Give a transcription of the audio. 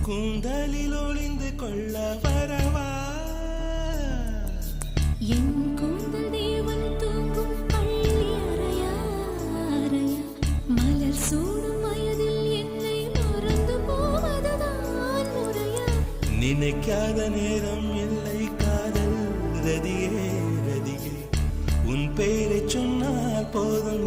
கூந்தலில் ஒளிந்து கொள்ள வரவா என் கூந்தல் தேவன் தூங்கும் பள்ளி அறையா அறையா மலர் சூடும் வயதில் என்னை மறந்து போவதுதான் முறையா நினைக்காத நேரம் இல்லை காதல் ரதியே ரதியே உன் பேரை சொன்னால் போதும்